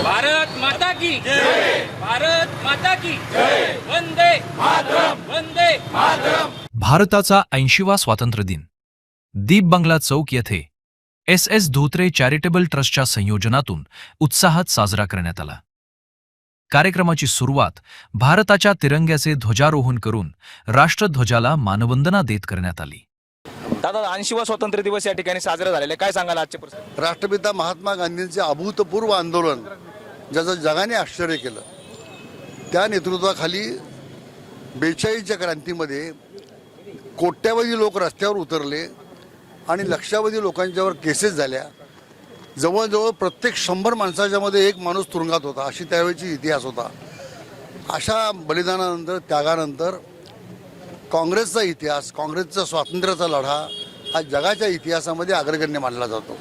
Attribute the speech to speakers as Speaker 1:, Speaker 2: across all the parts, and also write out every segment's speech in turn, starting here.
Speaker 1: भारत माता की जय, भारत माता की जय, वंदे मातरम, वंदे मातरम।
Speaker 2: भारताचा 80वा स्वातंत्र्य दिन दीप बंगला चौक येथे एस धोत्रे चॅरिटेबल ट्रस्टच्या संयोजनातून उत्साहात साजरा करण्यात आला। कार्यक्रमाची सुरुवात भारताच्या तिरंग्याचे ध्वजारोहण करून राष्ट्रध्वजाला मानवंदना देत करण्यात आली।
Speaker 3: दादा 80वा स्वातंत्र्य दिवस या ठिकाणी साजरा झालेला आहे, काय सांगाल आजचे प्रसंग?
Speaker 4: राष्ट्रपिता महात्मा गांधींचे अभूतपूर्व आंदोलन ज्याचं जगाने आश्चर्य केलं, त्या नेतृत्वाखाली 42च्या क्रांतीमध्ये कोट्यावधी लोक रस्त्यावर उतरले आणि लक्षावधी लोकांच्यावर केसेस झाल्या। जवळजवळ प्रत्येक 100 माणसाच्या मध्ये एक माणूस तुरुंगात होता, अशी त्यावेळची इतिहास होता। अशा बलिदानानंतर, त्यागानंतर काँग्रेसचा इतिहास, काँग्रेसचा स्वातंत्र्याचा लढा हा जगाच्या इतिहासामध्ये अग्रगण्य मानला जातो।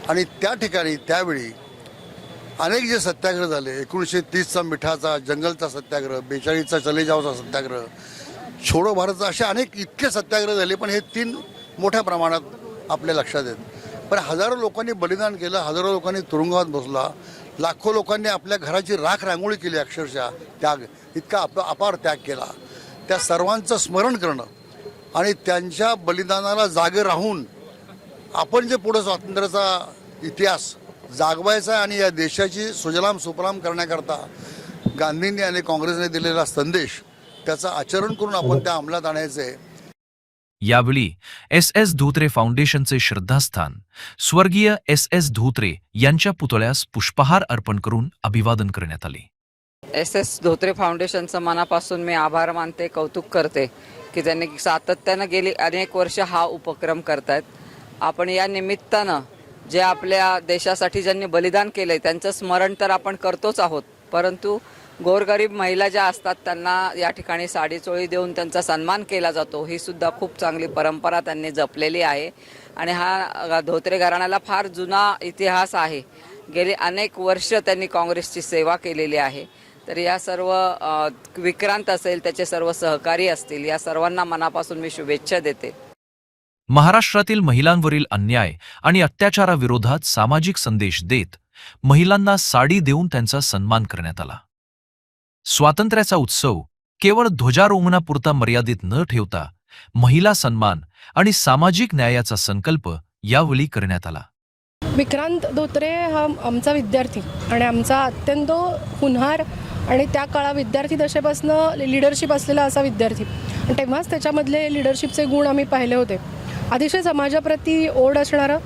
Speaker 4: आणि त्या ठिकाणी त्यावेळी अनेक जे सत्याग्रह झाले, 1930चा मिठाचा जंगलचा सत्याग्रह, 42चा चले जाओचा सत्याग्रह, छोडो भारतचा, असे अनेक इतके सत्याग्रह झाले, पण हे 3 मोठ्या प्रमाणात आपल्या लक्षात आहेत। पण हजारो लोकांनी बलिदान केलं, हजारो लोकांनी तुरुंगात बसला, लाखो लोकांनी आपल्या घराची राख रांगोळी केली, अक्षरशः त्याग, इतका अपार त्याग केला। त्या सर्वांचं स्मरण करणं आणि त्यांच्या बलिदानाला जागे राहून आपण जे पुढे स्वातंत्र्याचा इतिहास जागवायचा आणि या देशाची सुजलाम सुफलाम करण्याकरता गांधींनी आणि काँग्रेसने दिलेला संदेश, त्याचं आचरण करून आपण त्या अंमलात आणायचे।
Speaker 2: यावेळी एस धोत्रे फाउंडेशनचे श्रद्धास्थान स्वर्गीय एस धोत्रे यांच्या पुतळ्यास पुष्पहार अर्पण करून अभिवादन करण्यात आले।
Speaker 5: एस धोत्रे फाउंडेशनचं मनापासून मी आभार मानते, कौतुक करते की त्यांनी सातत्यानं गेली अनेक वर्ष हा उपक्रम करतायत। आपण या निमित्तानं जे आपल्या देशासाठी ज्यांनी बलिदान केलंय त्यांचं स्मरण तर आपण करतोच आहोत, परंतु गोरगरीब महिला ज्या असतात त्यांना या ठिकाणी साडी चोळी देऊन त्यांचा सन्मान केला जातो, ही सुद्धा खूप चांगली परंपरा त्यांनी जपलेली आहे। आणि हा धोत्रे घराण्याला फार जुना इतिहास आहे, गेली अनेक वर्ष त्यांनी काँग्रेसची सेवा केलेली आहे। तर या सर्व विक्रांत असेल, त्याचे सर्व सहकारी असतील, या सर्वांना मनापासून मी शुभेच्छा देते।
Speaker 2: महाराष्ट्रातील महिलांवरील अन्याय आणि अत्याचाराविरोधात सामाजिक संदेश देत महिलांना साडी देऊन त्यांचा सन्मान करण्यात आला। स्वातंत्र्याचा उत्सव केवळ ध्वजारोहणापुरता मर्यादित न ठेवता महिला सन्मान आणि सामाजिक न्यायाचा संकल्प यावेळी करण्यात आला।
Speaker 6: विक्रांत धोत्रे हा आमचा विद्यार्थी आणि आमचा अत्यंत हुनहार आणि त्या काळा विद्यार्थी दशेपासून लीडरशिप असलेला असा विद्यार्थी, आणि तेव्हाच त्याच्यामधले लीडरशिपचे गुण आम्ही पाहिले होते। अतिशय समाजाप्रती ओढ असणारं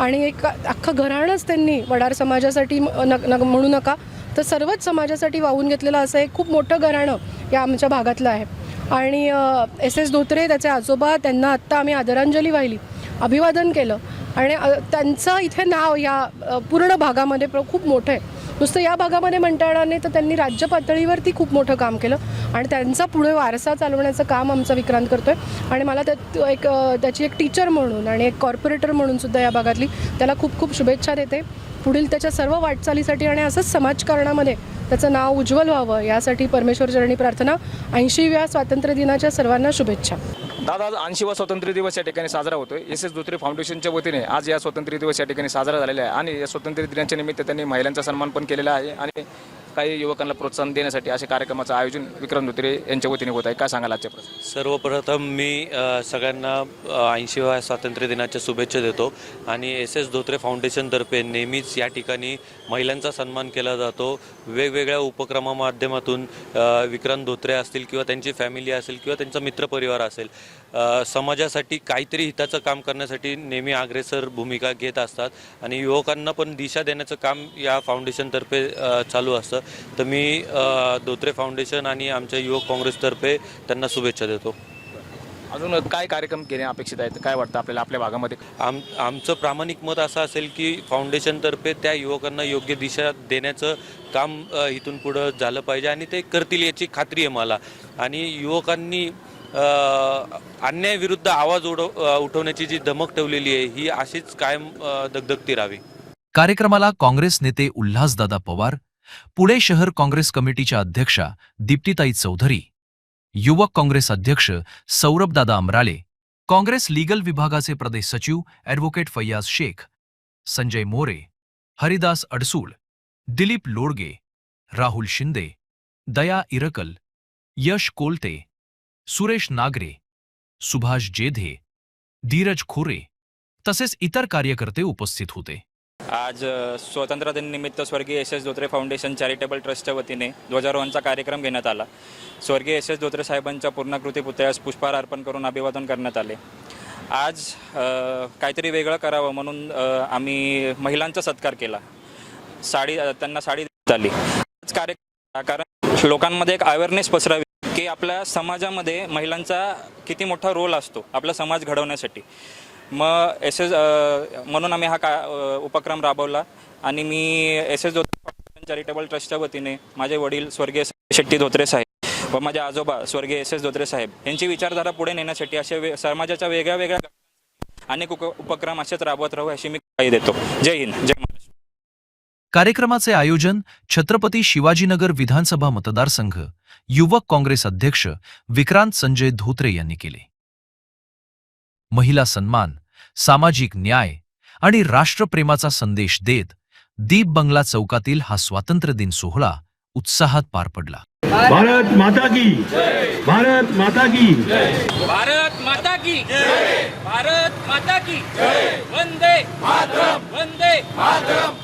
Speaker 6: आणि एक अख्खं घराणंच त्यांनी वडार समाजासाठी म्हणू नका तर सर्वच समाजासाठी वाहून घेतलेलं असं एक खूप मोठं घराणं या आमच्या भागातलं आहे। आणि एस धोत्रे, त्याचे आजोबा, त्यांना आत्ता आम्ही आदरांजली वाहिली, अभिवादन केलं आणि त्यांचं इथे नाव या पूर्ण भागामध्ये खूप मोठं आहे। नुसतं या भागामध्ये म्हणता येणार नाही तर त्यांनी राज्य पातळीवरती खूप मोठं काम केलं आणि त्यांचा पुढे वारसा चालवण्याचं काम आमचा विक्रांत करतोय। आणि मला त्याची एक टीचर म्हणून आणि एक कॉर्पोरेटर म्हणून सुद्धा या भागातली त्याला खूप खूप शुभेच्छा देते पुढील त्याच्या सर्व वाटचालीसाठी, आणि असंच समाजकारणामध्ये त्याचं नाव उज्ज्वल व्हावं यासाठी परमेश्वरचरणी प्रार्थना। 80व्या स्वातंत्र्य दिनाच्या सर्वांना शुभेच्छा।
Speaker 3: दादा 80वा स्वातंत्र्य दिवस या ठिकाणी साजरा होतोय। एस धोत्रे फाउंडेशनच्या वतीने आज या स्वातंत्र्य दिवस या ठिकाणी साजरा झालेला आहे आणि या स्वातंत्र्य दिनाच्या निमित्त त्यांनी महिलांचा सन्मान पण केलेला आहे आणि काही युवकांना प्रोत्साहन देण्यासाठी अशा कार्यक्रमाचं आयोजन विक्रांत धोत्रे यांच्या वतीने होत आहे, काय सांगाल आजच्या प्रसंगी?
Speaker 7: सर्वप्रथम मी सगळ्यांना 80व्या स्वातंत्र्य दिनाच्या शुभेच्छा देतो आणि एस धोत्रे फाउंडेशनतर्फे नेहमीच या ठिकाणी महिलांचा सन्मान केला जातो। वेगवेगळ्या उपक्रमामाध्यमातून विक्रांत धोत्रे असतील किंवा त्यांची फॅमिली असेल किंवा त्यांचा मित्रपरिवार असेल, समाजासाठी काहीतरी हिताचं काम करण्यासाठी नेहमी अग्रेसर भूमिका घेत असतात आणि युवकांना पण दिशा देण्याचं काम या फाउंडेशनतर्फे चालू असतं। तर मी धोत्रे फाउंडेशन आणि आमच्या युवक काँग्रेसतर्फे त्यांना शुभेच्छा देतो।
Speaker 3: अजून काय कार्यक्रम घेणे अपेक्षित आहेत, काय वाटतं आपल्याला आपल्या भागामध्ये?
Speaker 7: आमचं प्रामाणिक मत असं असेल की फाउंडेशनतर्फे त्या युवकांना योग्य दिशा देण्याचं काम इथून पुढं झालं पाहिजे आणि ते करतील याची खात्री आहे मला। आणि युवकांनी अन्यायाविरुद्ध आवाज उठवण्याची जी धमक ठेवलेली आहे ही अशीच कायम दगदगती राहावी।
Speaker 2: कार्यक्रमाला काँग्रेस नेते उल्हासदादा पवार, पुणे शहर काँग्रेस कमिटीच्या अध्यक्षा दीप्तीताई चौधरी, युवक काँग्रेस अध्यक्ष सौरभदादा अमराले, काँग्रेस लीगल विभागाचे प्रदेश सचिव ॲडव्होकेट फैयाज शेख, संजय मोरे, हरिदास अडसूळ, दिलीप लोडगे, राहुल शिंदे, दया इरकल, यश कोलते, सुरेश नागरे, सुभाष जेधे, धीरज खोरे तसेच इतर कार्यकर्ते उपस्थित होते.
Speaker 3: आज स्वातंत्र्य दिनानिमित्त स्वर्गीय S S Dhotre foundation charitable ट्रस्टच्या वतीने ध्वजारोहणचा कार्यक्रम घेण्यात आला. स्वर्गीय एस एस धोत्रे साहेबांच्या पूर्णाकृती पुतळ्यास पुष्पहार अर्पण करून अभिवादन करण्यात आले. आज काहीतरी वेगळं करावं म्हणून आम्ही महिलांचा सत्कार केला. त्यांना साडी देण्यात आली. आज कार्यक्रम कारण लोकांमध्ये एक अवेअरनेस पसरावी की आपल्या समाजामध्ये महिलांचा किती मोठा रोल असतो आपला समाज घडवण्यासाठी. मग म्हणून आम्ही हा उपक्रम राबवला आणि मी एस एस धोत्रे चॅरिटेबल ट्रस्टच्या वतीने माझे वडील स्वर्गीय शेट्टी धोत्रे साहेब व माझे आजोबा स्वर्गीय एस एस धोत्रे साहेब यांची विचारधारा पुढे नेण्यासाठी असे समाजाच्या वेगळ्या वेगळ्या अनेक उपक्रम असेच राबवत राहू अशी मी ग्वाही देतो. जय हिंद, जय महाराष्ट्र.
Speaker 2: कार्यक्रमाचे आयोजन छत्रपती शिवाजीनगर विधानसभा मतदारसंघ युवक काँग्रेस अध्यक्ष विक्रांत संजय धोत्रे यांनी केले. महिला सन्मान, सामाजिक न्याय आणि राष्ट्रप्रेमाचा संदेश देत दीप बंगला चौकातील हा स्वातंत्र्य दिन सोहळा उत्साहात पार पडला.
Speaker 8: भारत माता की भारत माता की
Speaker 1: भारत माता की भारत माता की वंदे मातरम वंदे मातरम.